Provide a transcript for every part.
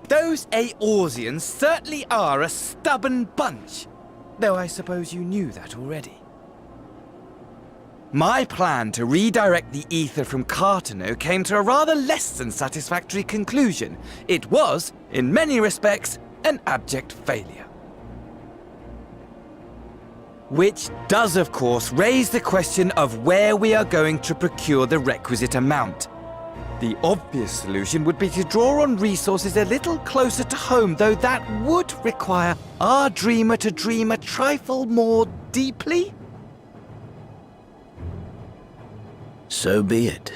Those Eorzeans certainly are a stubborn bunch, though I suppose you knew that already. My plan to redirect the ether from Cartano came to a rather less than satisfactory conclusion. It was, in many respects, an abject failure. Which does, of course, raise the question of where we are going to procure the requisite amount. The obvious solution would be to draw on resources a little closer to home, though that would require our dreamer to dream a trifle more deeply. So be it.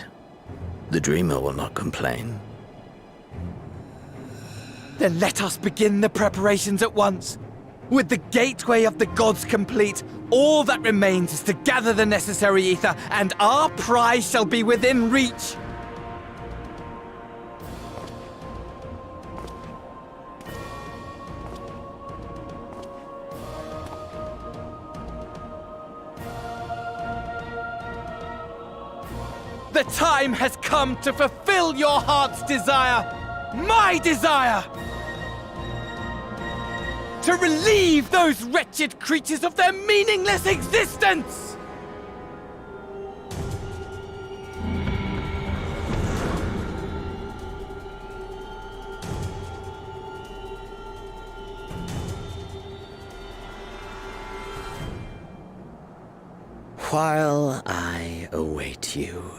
The dreamer will not complain. Then let us begin the preparations at once. With the gateway of the gods complete, all that remains is to gather the necessary ether, and our prize shall be within reach. The time has come to fulfill your heart's desire, my desire! To relieve those wretched creatures of their meaningless existence! While I await you,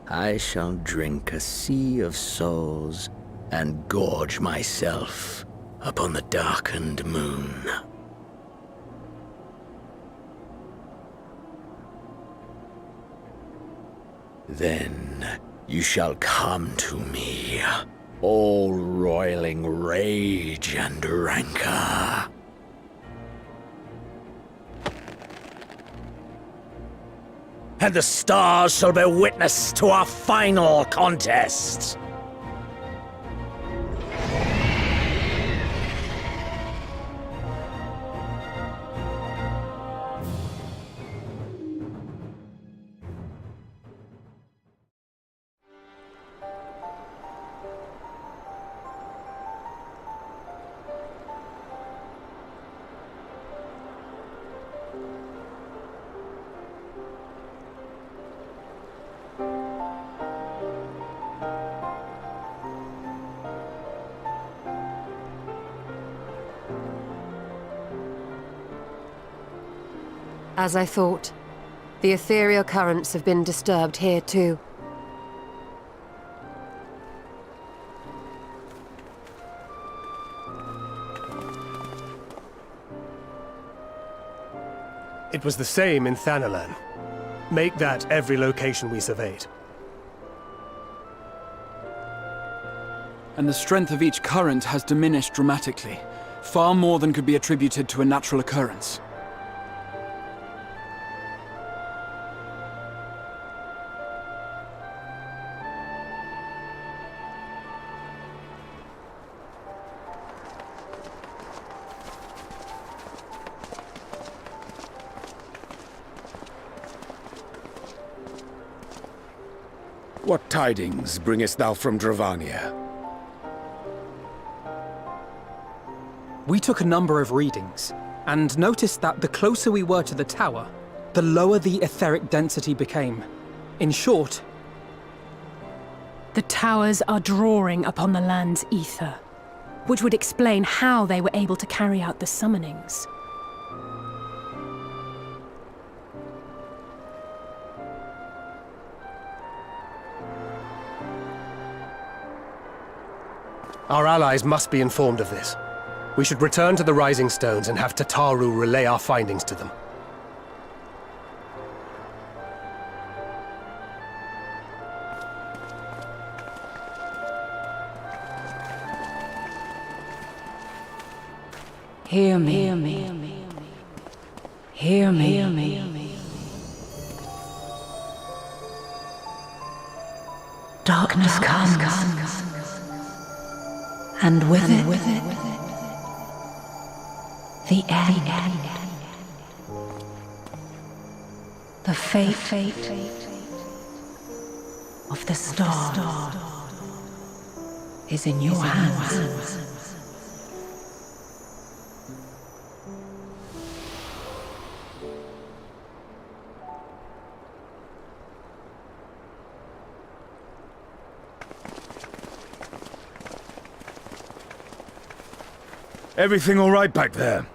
I shall drink a sea of souls and gorge myself upon the darkened moon. Then you shall come to me, all roiling rage and rancor. And the stars shall bear witness to our final contest. As I thought, the ethereal currents have been disturbed here too. It was the same in Thanalan. Make that every location we surveyed. And the strength of each current has diminished dramatically, far more than could be attributed to a natural occurrence. What tidings bringest thou from Dravania? We took a number of readings, and noticed that the closer we were to the tower, the lower the etheric density became. In short, the towers are drawing upon the land's ether, which would explain how they were able to carry out the summonings. Our allies must be informed of this. We should return to the Rising Stones and have Tataru relay our findings to them. Hear me. Hear me. Hear me. Hear me. Darkness comes. And with it, the end. The fate of the star is in your hands. Everything all right back there?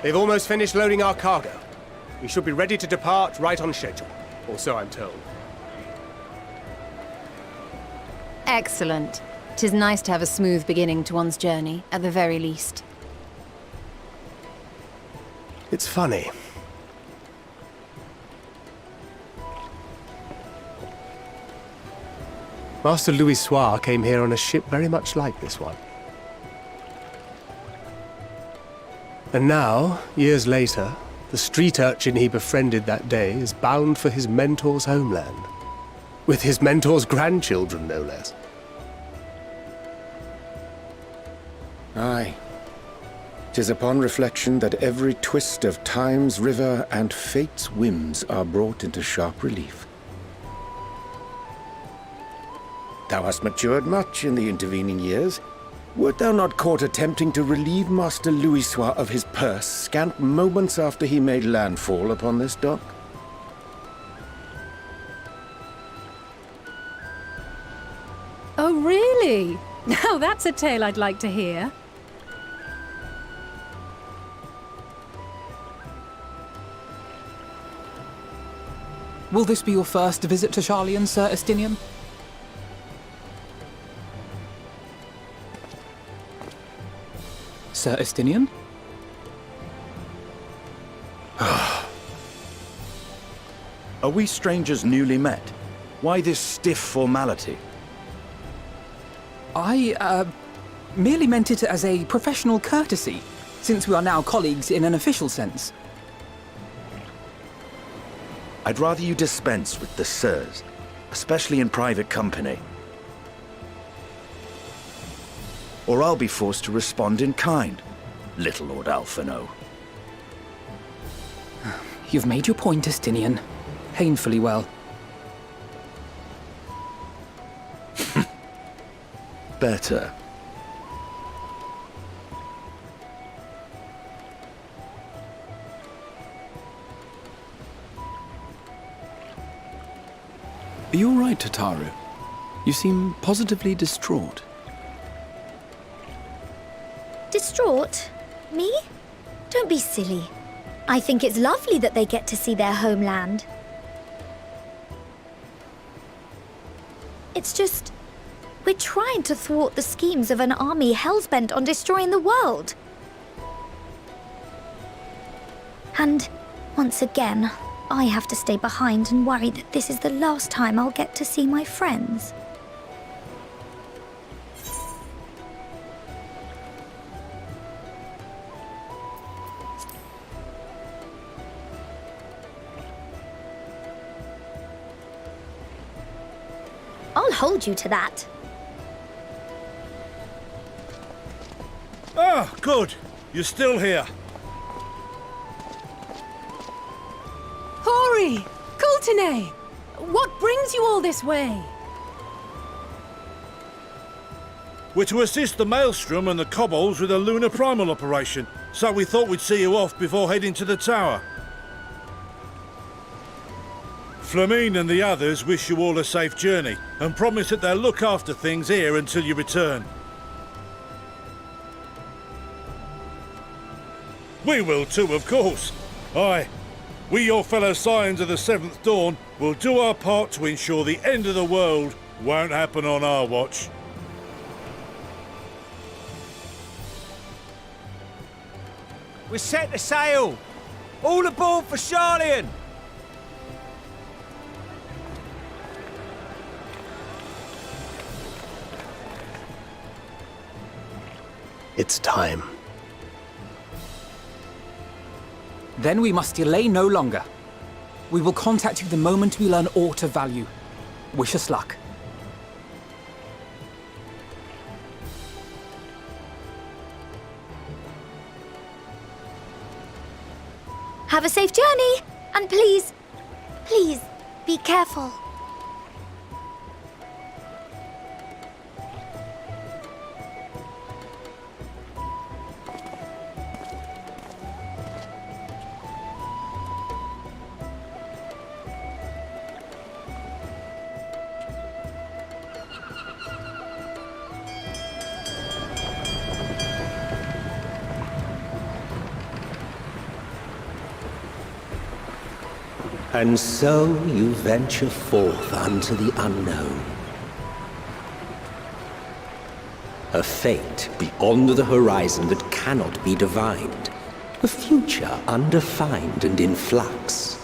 They've almost finished loading our cargo. We should be ready to depart right on schedule, or so I'm told. Excellent. 'Tis nice to have a smooth beginning to one's journey, at the very least. It's funny. Master Louis Soir came here on a ship very much like this one. And now, years later, the street urchin he befriended that day is bound for his mentor's homeland. With his mentor's grandchildren, no less. Aye. 'Tis upon reflection that every twist of time's river and fate's whims are brought into sharp relief. Thou hast matured much in the intervening years. Wert thou not caught attempting to relieve Master Louisoix of his purse scant moments after he made landfall upon this dock? Oh, really? Now that's a tale I'd like to hear. Will this be your first visit to Sharlayan, Sir Estinian? Sir Estinian? Are we strangers newly met? Why this stiff formality? I, merely meant it as a professional courtesy, since we are now colleagues in an official sense. I'd rather you dispense with the sirs, especially in private company. Or I'll be forced to respond in kind, little Lord Alphino. You've made your point, Estinian. Painfully well. Better. Are you all right, Tataru? You seem positively distraught. Distraught? Me? Don't be silly. I think it's lovely that they get to see their homeland. It's just, we're trying to thwart the schemes of an army hellbent on destroying the world. And once again, I have to stay behind and worry that this is the last time I'll get to see my friends. I'll hold you to that. Ah, good. You're still here. Hori! Kultine! What brings you all this way? We're to assist the Maelstrom and the Kobolds with a lunar primal operation, so we thought we'd see you off before heading to the tower. Flamine and the others wish you all a safe journey, and promise that they'll look after things here until you return. We will too, of course. Aye. We, your fellow Scions of the Seventh Dawn, will do our part to ensure the end of the world won't happen on our watch. We're set to sail! All aboard for Sharlayan! It's time. Then we must delay no longer. We will contact you the moment we learn aught of value. Wish us luck. Have a safe journey, and please, please, be careful. And so you venture forth unto the unknown. A fate beyond the horizon that cannot be divined. A future undefined and in flux.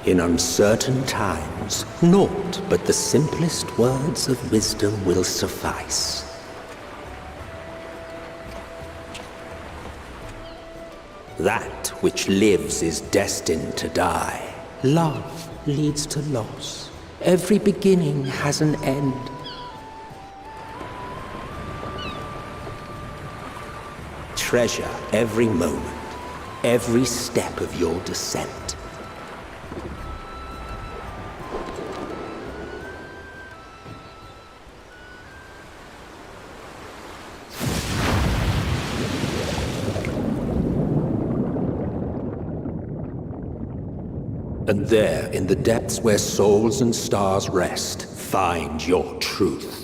In uncertain times, naught but the simplest words of wisdom will suffice. That which lives is destined to die. Love leads to loss. Every beginning has an end. treasure every moment, every step of your descent. And there, in the depths where souls and stars rest, find your truth.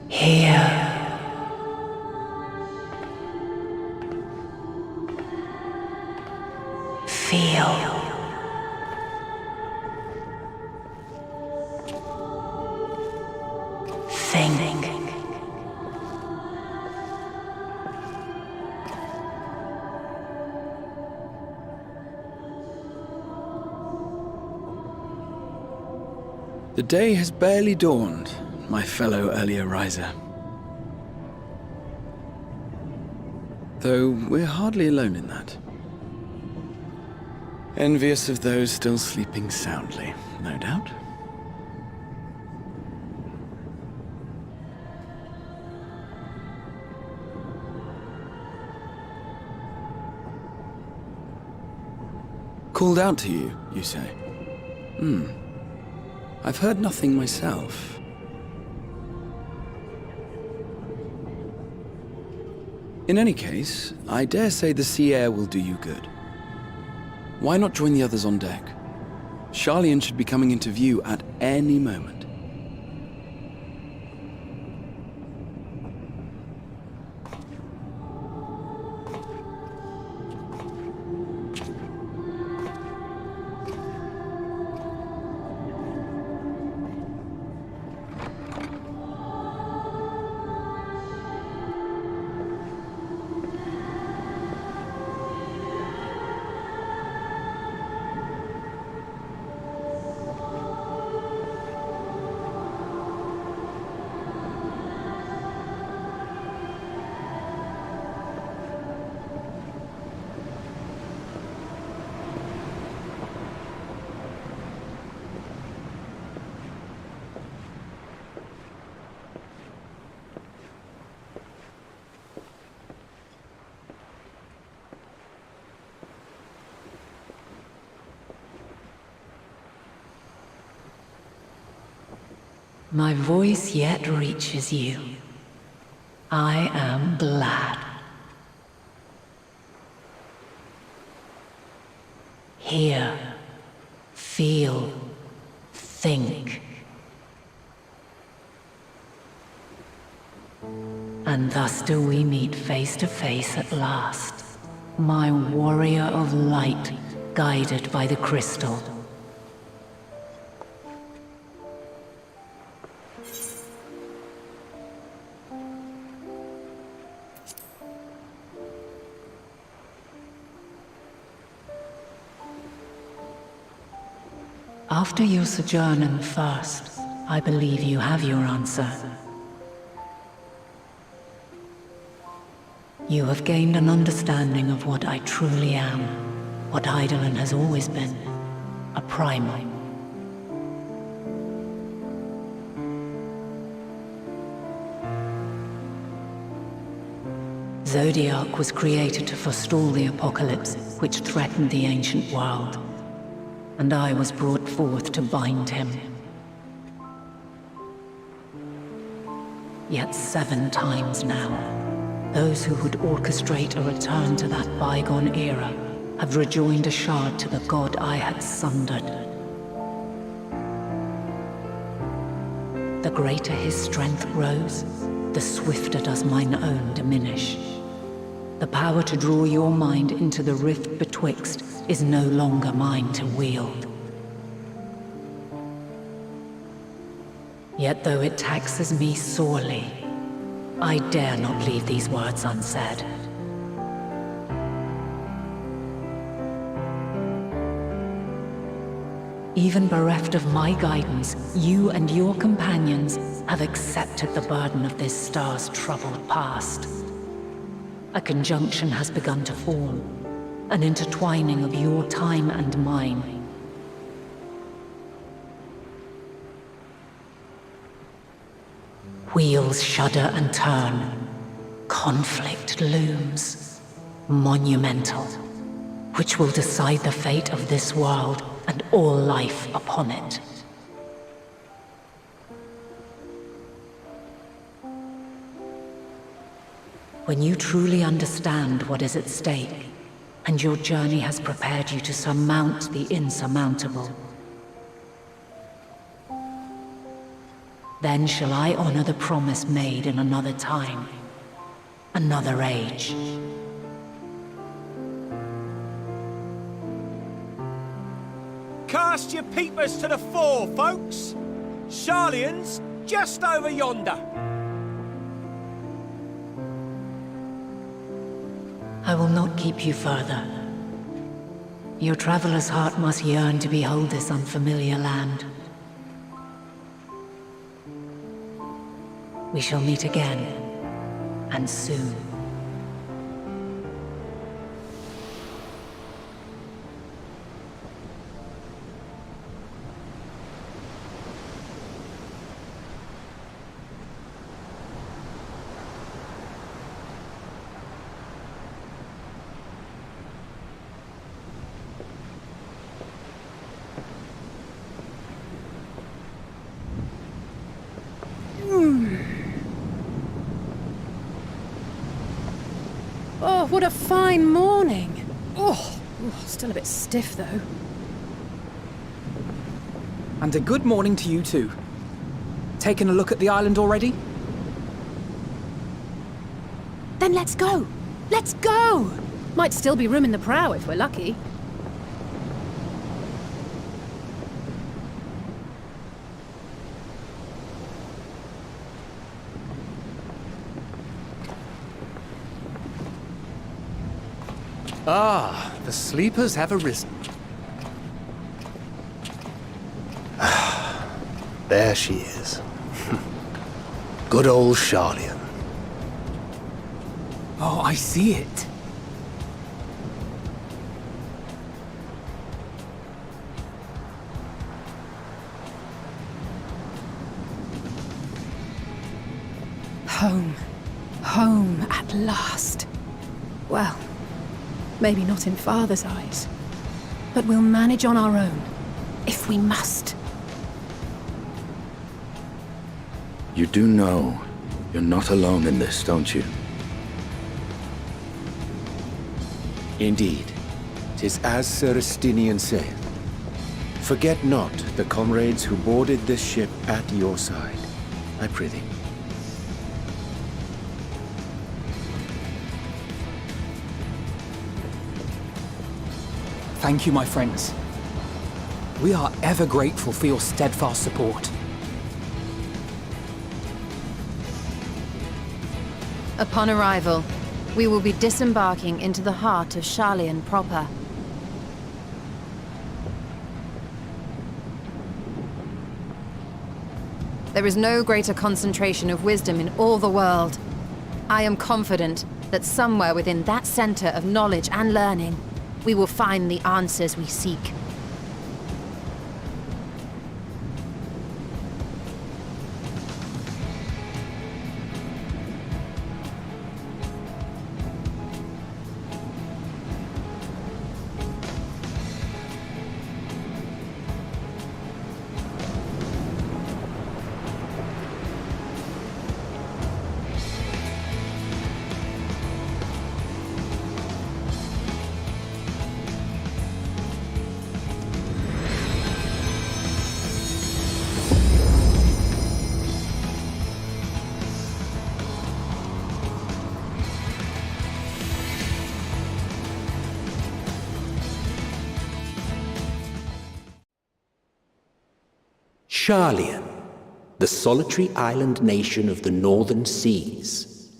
Here. Feel. Think. The day has barely dawned, my fellow earlier riser. Though we're hardly alone in that. Envious of those still sleeping soundly, no doubt. Called out to you, you say? I've heard nothing myself. In any case, I dare say the sea air will do you good. Why not join the others on deck? Charlian should be coming into view at any moment. My voice yet reaches you. I am glad. Hear, feel, think. And thus do we meet face to face at last, my warrior of light, guided by the crystal. After your sojourn in the First, I believe you have your answer. You have gained an understanding of what I truly am, what Eidolon has always been, a primal. Zodiac was created to forestall the apocalypse which threatened the ancient world. And I was brought forth to bind him. Yet 7 times now, those who would orchestrate a return to that bygone era have rejoined a shard to the god I had sundered. The greater his strength grows, the swifter does mine own diminish. The power to draw your mind into the rift betwixt is no longer mine to wield. Yet though it taxes me sorely, I dare not leave these words unsaid. Even bereft of my guidance, you and your companions have accepted the burden of this star's troubled past. A conjunction has begun to form, an intertwining of your time and mine. Wheels shudder and turn. Conflict looms, monumental, which will decide the fate of this world and all life upon it. When you truly understand what is at stake, and your journey has prepared you to surmount the insurmountable, then shall I honor the promise made in another time, another age. Cast your peepers to the fore, folks. Sharlayan's just over yonder. I will not keep you further. Your traveler's heart must yearn to behold this unfamiliar land. We shall meet again, and soon. Oh, what a fine morning. Oh, still a bit stiff though. And a good morning to you too. Taking a look at the island already? Then let's go. Let's go! Might still be room in the prow if we're lucky. Ah, the sleepers have arisen. There she is. Good old Sharlayan. Oh, I see it. Home. Home at last. Well, maybe not in Father's eyes, but we'll manage on our own, if we must. You do know you're not alone in this, don't you? Indeed, 'tis as Sir Estinian saith. Forget not the comrades who boarded this ship at your side, I prithee. Thank you, my friends. We are ever grateful for your steadfast support. Upon arrival, we will be disembarking into the heart of Sharlayan proper. There is no greater concentration of wisdom in all the world. I am confident that somewhere within that center of knowledge and learning, we will find the answers we seek. Sharlayan, the solitary island nation of the northern seas,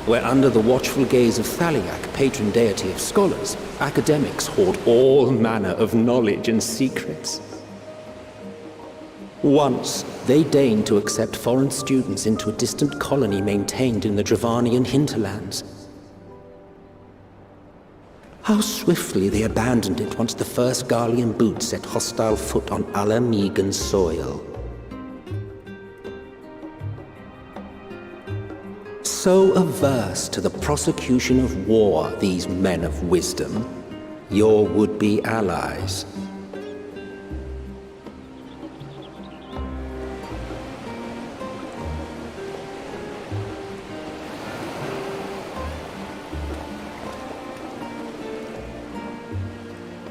where under the watchful gaze of Thaliak, patron deity of scholars, academics hoard all manner of knowledge and secrets. Once, they deigned to accept foreign students into a distant colony maintained in the Dravanian hinterlands. How swiftly they abandoned it once the first Garlean boot set hostile foot on Alamegan soil. So averse to the prosecution of war, these men of wisdom, your would-be allies.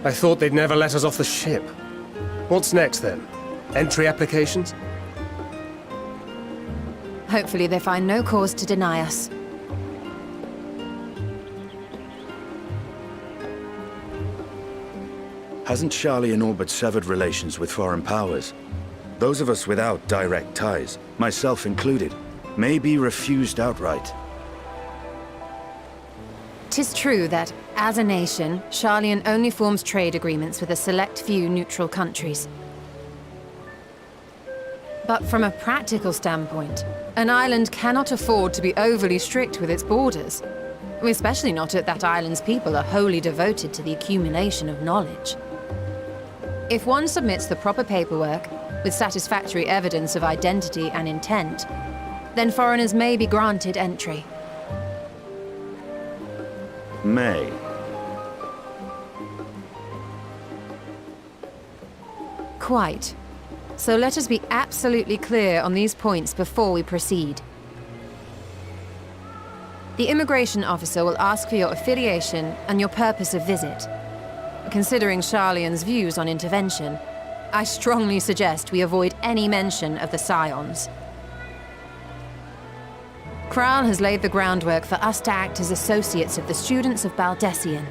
I thought they'd never let us off the ship. What's next, then? Entry applications? Hopefully they find no cause to deny us. Hasn't Sharlayan all but severed relations with foreign powers? Those of us without direct ties, myself included, may be refused outright. 'Tis true that, as a nation, Sharlayan only forms trade agreements with a select few neutral countries. But from a practical standpoint, an island cannot afford to be overly strict with its borders, especially not if that island's people are wholly devoted to the accumulation of knowledge. If one submits the proper paperwork, with satisfactory evidence of identity and intent, then foreigners may be granted entry. May. Quite. So let us be absolutely clear on these points before we proceed. The immigration officer will ask for your affiliation and your purpose of visit. Considering Sharlayan's views on intervention, I strongly suggest we avoid any mention of the Scions. Kral has laid the groundwork for us to act as associates of the students of Baldessian,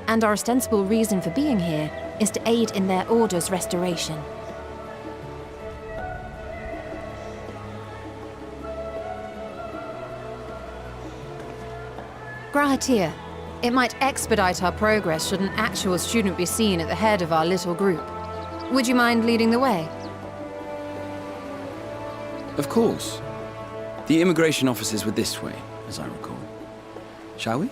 and our ostensible reason for being here is to aid in their order's restoration. Grahatir, it might expedite our progress should an actual student be seen at the head of our little group. Would you mind leading the way? Of course. The immigration officers were this way, as I recall. Shall we?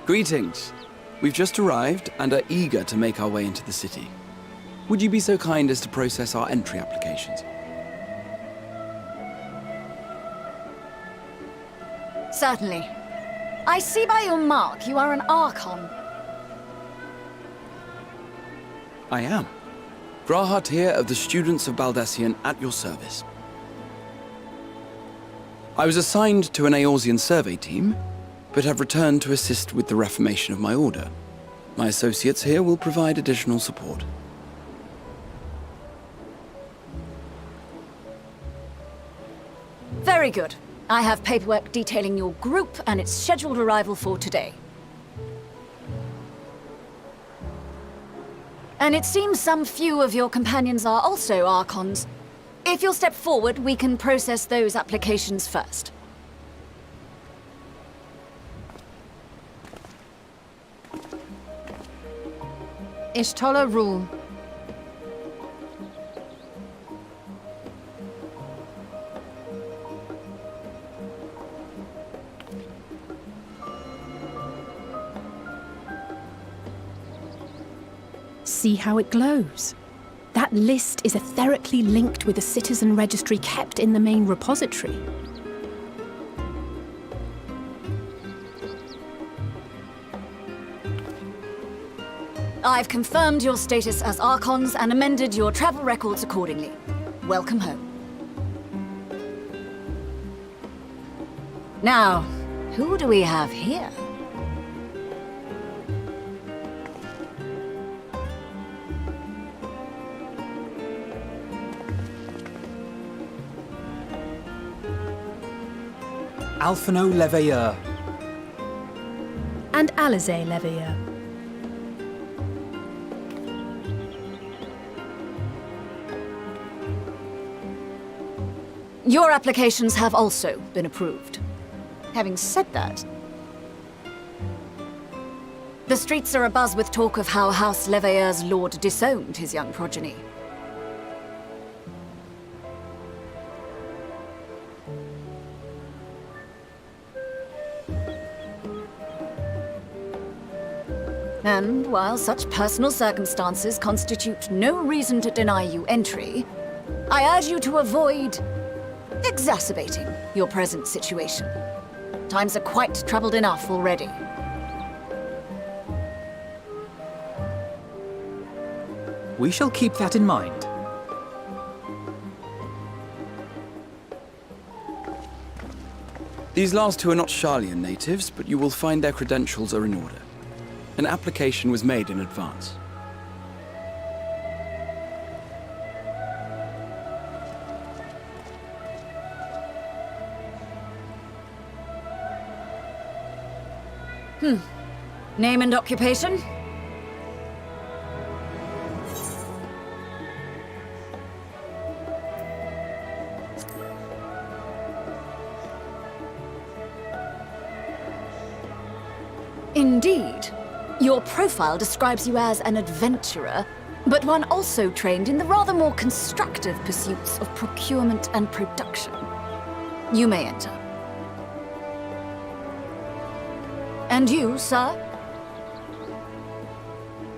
Greetings. We've just arrived and are eager to make our way into the city. Would you be so kind as to process our entry applications? Certainly. I see by your mark you are an Archon. I am. Grahatir of the Students of Baldessian at your service. I was assigned to an Eorzean survey team, but have returned to assist with the reformation of my order. My associates here will provide additional support. Very good. I have paperwork detailing your group and its scheduled arrival for today. And it seems some few of your companions are also Archons. If you'll step forward, we can process those applications first. Ishtola rule. See how it glows? That list is etherically linked with the citizen registry kept in the main repository. I've confirmed your status as Archons and amended your travel records accordingly. Welcome home. Now, who do we have here? Alphino Leveilleur. And Alizé Leveilleur. Your applications have also been approved. Having said that, the streets are abuzz with talk of how House Leveilleur's lord disowned his young progeny. And while such personal circumstances constitute no reason to deny you entry, I urge you to avoid exacerbating your present situation. Times are quite troubled enough already. We shall keep that in mind. These last two are not Sharlayan natives, but you will find their credentials are in order. An application was made in advance. Name and occupation? Indeed. Your profile describes you as an adventurer, but one also trained in the rather more constructive pursuits of procurement and production. You may enter. And you, sir?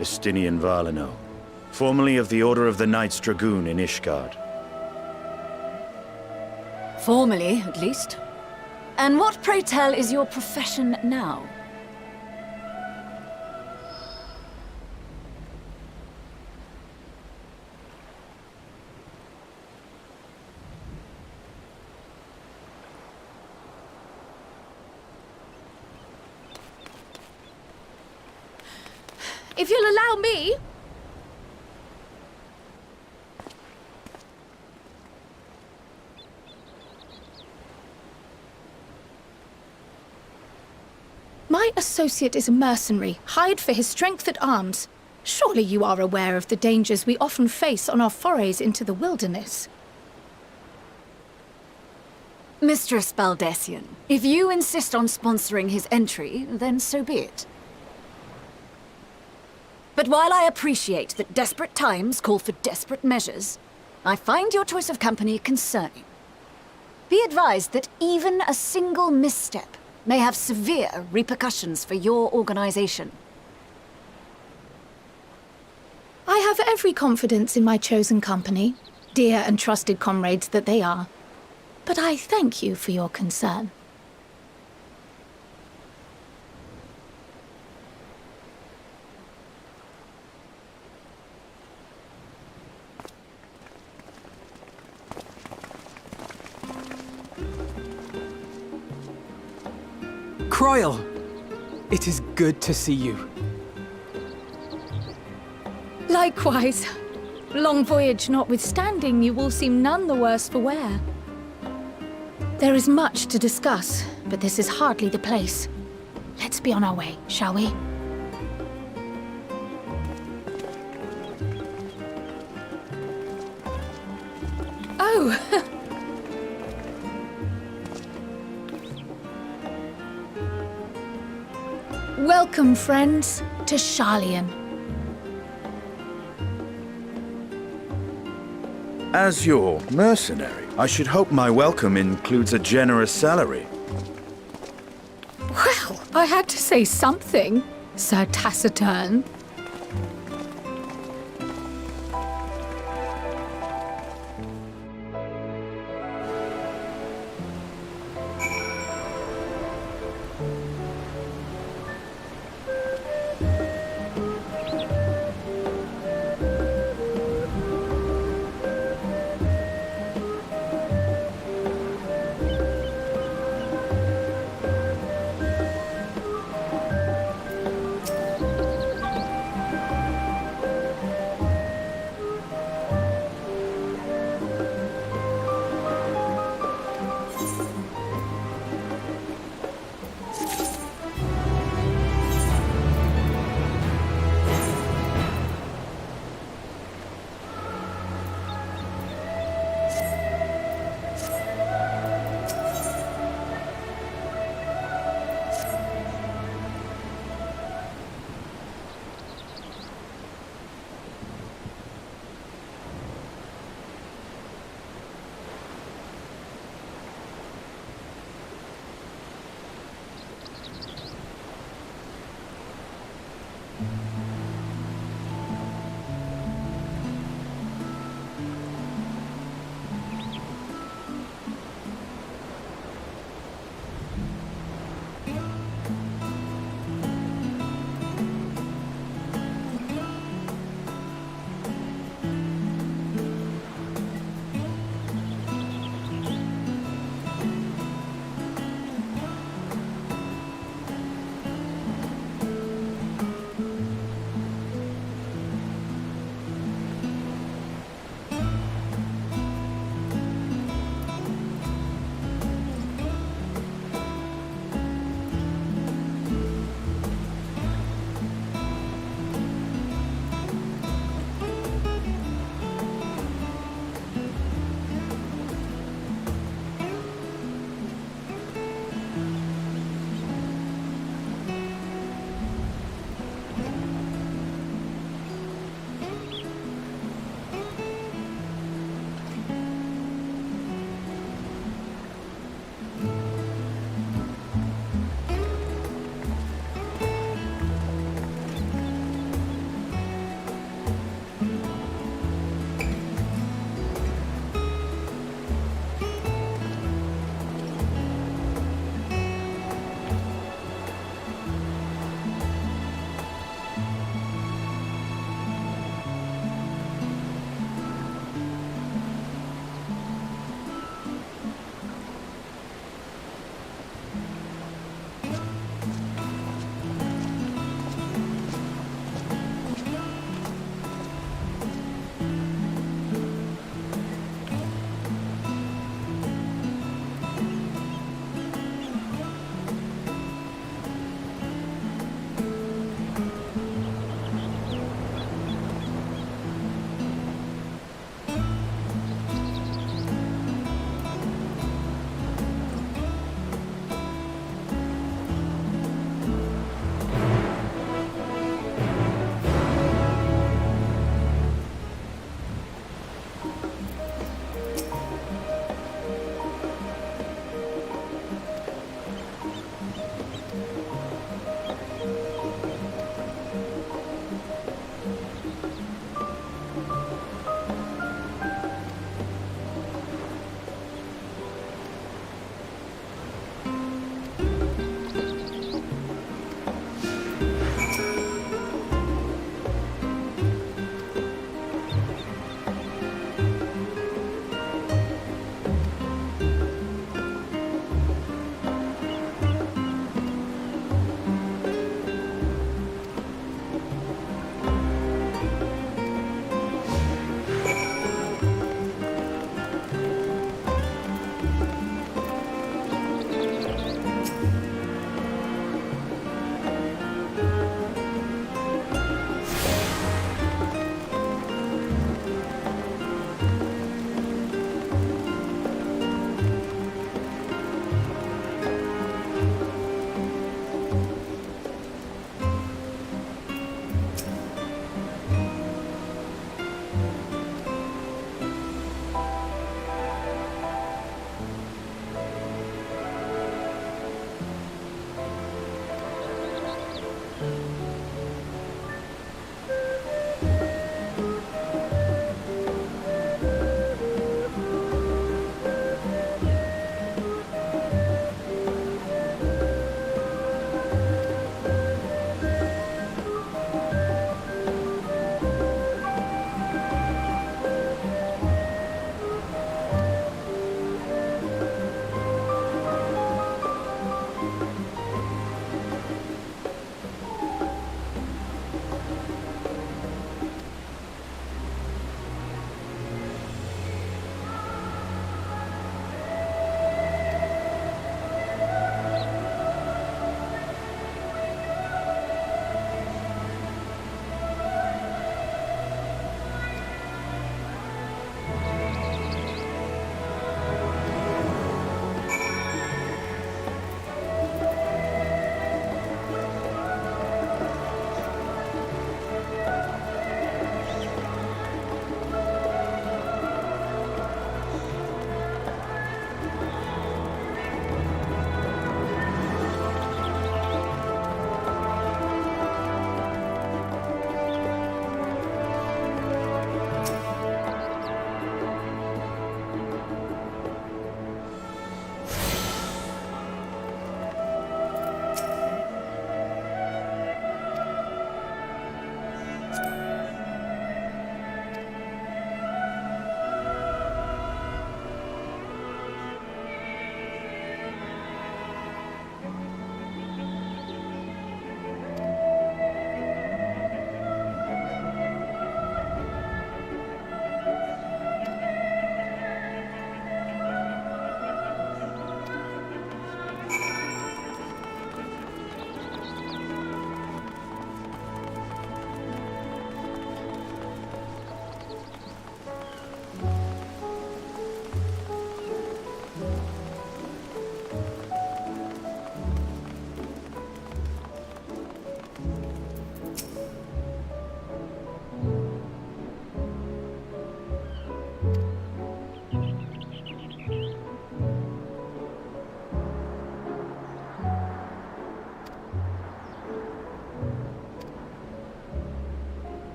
Estinian Varlino, formerly of the Order of the Knights Dragoon in Ishgard. Formally, at least. And what, pray tell, is your profession now? If you'll allow me... My associate is a mercenary, hired for his strength at arms. Surely you are aware of the dangers we often face on our forays into the wilderness. Mistress Baldessian, if you insist on sponsoring his entry, then so be it. But while I appreciate that desperate times call for desperate measures, I find your choice of company concerning. Be advised that even a single misstep may have severe repercussions for your organization. I have every confidence in my chosen company, dear and trusted comrades that they are. But I thank you for your concern. Croyle! It is good to see you. Likewise. Long voyage notwithstanding, you will seem none the worse for wear. There is much to discuss, but this is hardly the place. Let's be on our way, shall we? Oh! Welcome, friends, to Sharlayan. As your mercenary, I should hope my welcome includes a generous salary. Well, I had to say something, Sir Taciturn.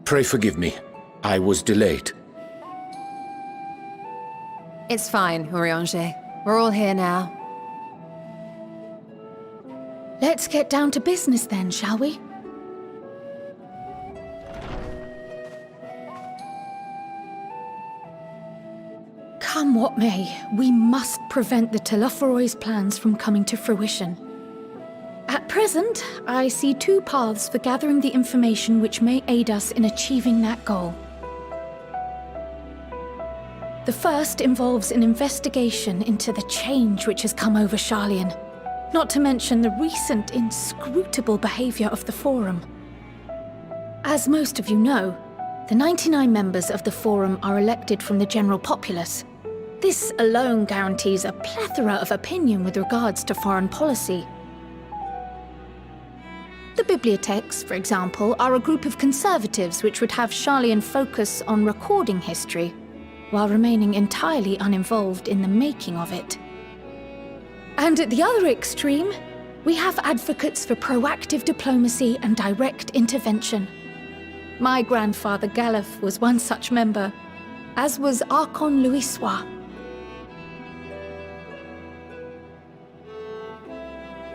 Pray forgive me. I was delayed. It's fine, Urianger. We're all here now. Let's get down to business then, shall we? Come what may, we must prevent the Telophoroi's plans from coming to fruition. At present, I see two paths for gathering the information which may aid us in achieving that goal. The first involves an investigation into the change which has come over Sharlayan, not to mention the recent inscrutable behavior of the Forum. As most of you know, the 99 members of the Forum are elected from the general populace. This alone guarantees a plethora of opinion with regards to foreign policy. The bibliotheques, for example, are a group of conservatives which would have Sharlayan focus on recording history, while remaining entirely uninvolved in the making of it. And at the other extreme, we have advocates for proactive diplomacy and direct intervention. My grandfather Galef was one such member, as was Archon Louisois.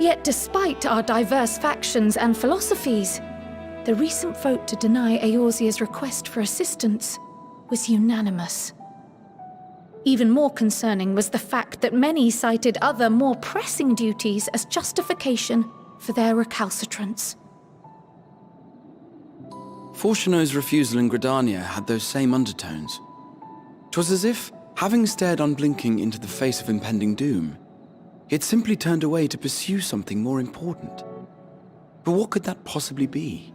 Yet despite our diverse factions and philosophies, the recent vote to deny Eorzea's request for assistance was unanimous. Even more concerning was the fact that many cited other, more pressing duties as justification for their recalcitrance. Fortuno's refusal in Gridania had those same undertones. 'Twas as if, having stared unblinking into the face of impending doom, he had simply turned away to pursue something more important. But what could that possibly be?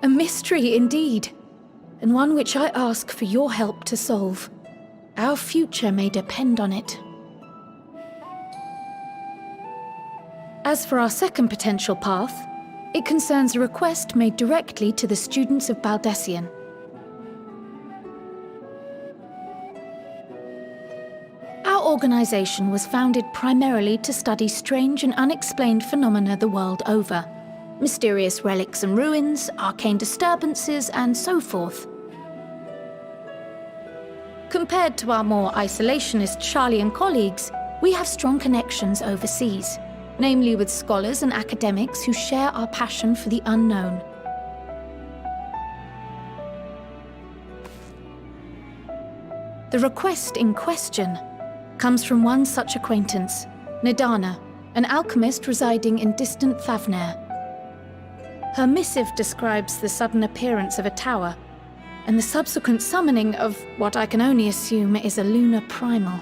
A mystery indeed, and one which I ask for your help to solve. Our future may depend on it. As for our second potential path, it concerns a request made directly to the students of Baldessian. Our organization was founded primarily to study strange and unexplained phenomena the world over. Mysterious relics and ruins, arcane disturbances, and so forth. Compared to our more isolationist Sharlayan colleagues, we have strong connections overseas, namely with scholars and academics who share our passion for the unknown. The request in question comes from one such acquaintance, Nadana, an alchemist residing in distant Thavnair. Her missive describes the sudden appearance of a tower, and the subsequent summoning of what I can only assume is a lunar primal.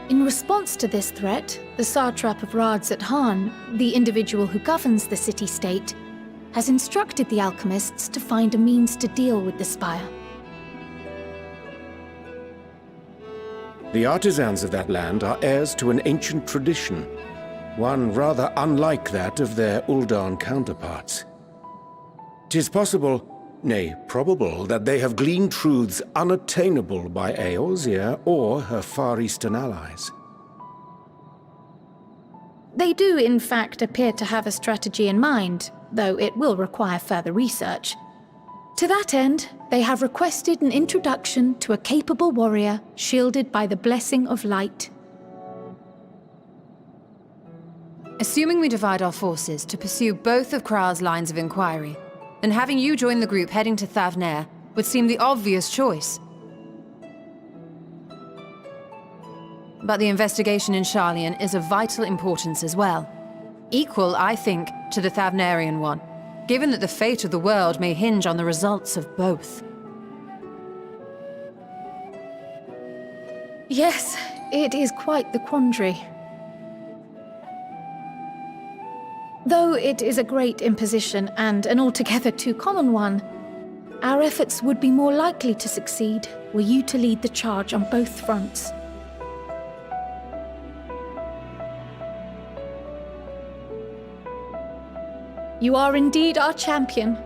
In response to this threat, the satrap of Radzat-Han, the individual who governs the city-state, has instructed the alchemists to find a means to deal with the spire. The artisans of that land are heirs to an ancient tradition, one rather unlike that of their Uldan counterparts. 'Tis possible, nay, probable, that they have gleaned truths unattainable by Eorzea or her Far Eastern allies. They do, in fact, appear to have a strategy in mind, though it will require further research. To that end, they have requested an introduction to a capable warrior shielded by the blessing of light. Assuming we divide our forces to pursue both of Kral's lines of inquiry, then having you join the group heading to Thavnair would seem the obvious choice. But the investigation in Sharlayan is of vital importance as well. Equal, I think, to the Thavnairian one, given that the fate of the world may hinge on the results of both. Yes, it is quite the quandary. Though it is a great imposition and an altogether too common one, our efforts would be more likely to succeed were you to lead the charge on both fronts. You are indeed our champion.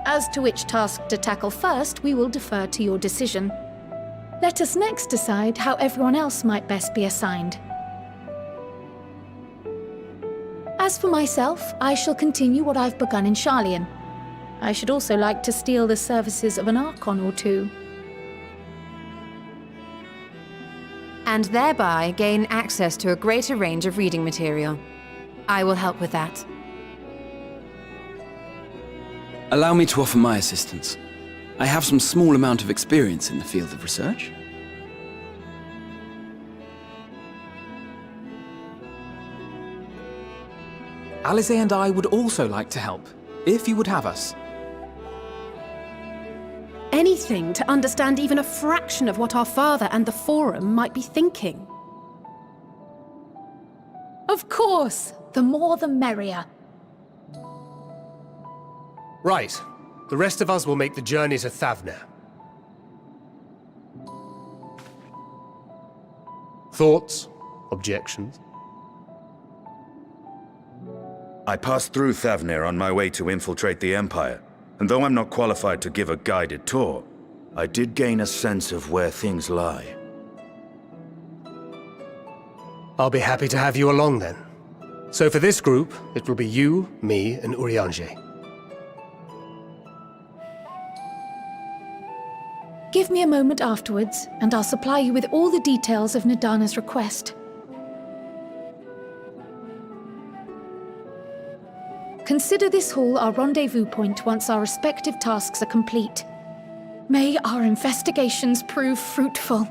As to which task to tackle first, we will defer to your decision. Let us next decide how everyone else might best be assigned. As for myself, I shall continue what I've begun in Sharlayan. I should also like to steal the services of an Archon or two. And thereby gain access to a greater range of reading material. I will help with that. Allow me to offer my assistance. I have some small amount of experience in the field of research. Alize and I would also like to help, if you would have us. Anything to understand even a fraction of what our father and the Forum might be thinking. Of course, the more the merrier. Right. The rest of us will make the journey to Thavner. Thoughts? Objections? I passed through Thavner on my way to infiltrate the Empire, and though I'm not qualified to give a guided tour, I did gain a sense of where things lie. I'll be happy to have you along then. So for this group, it will be you, me, and Urianger. Give me a moment afterwards, and I'll supply you with all the details of Nadana's request. Consider this hall our rendezvous point once our respective tasks are complete. May our investigations prove fruitful.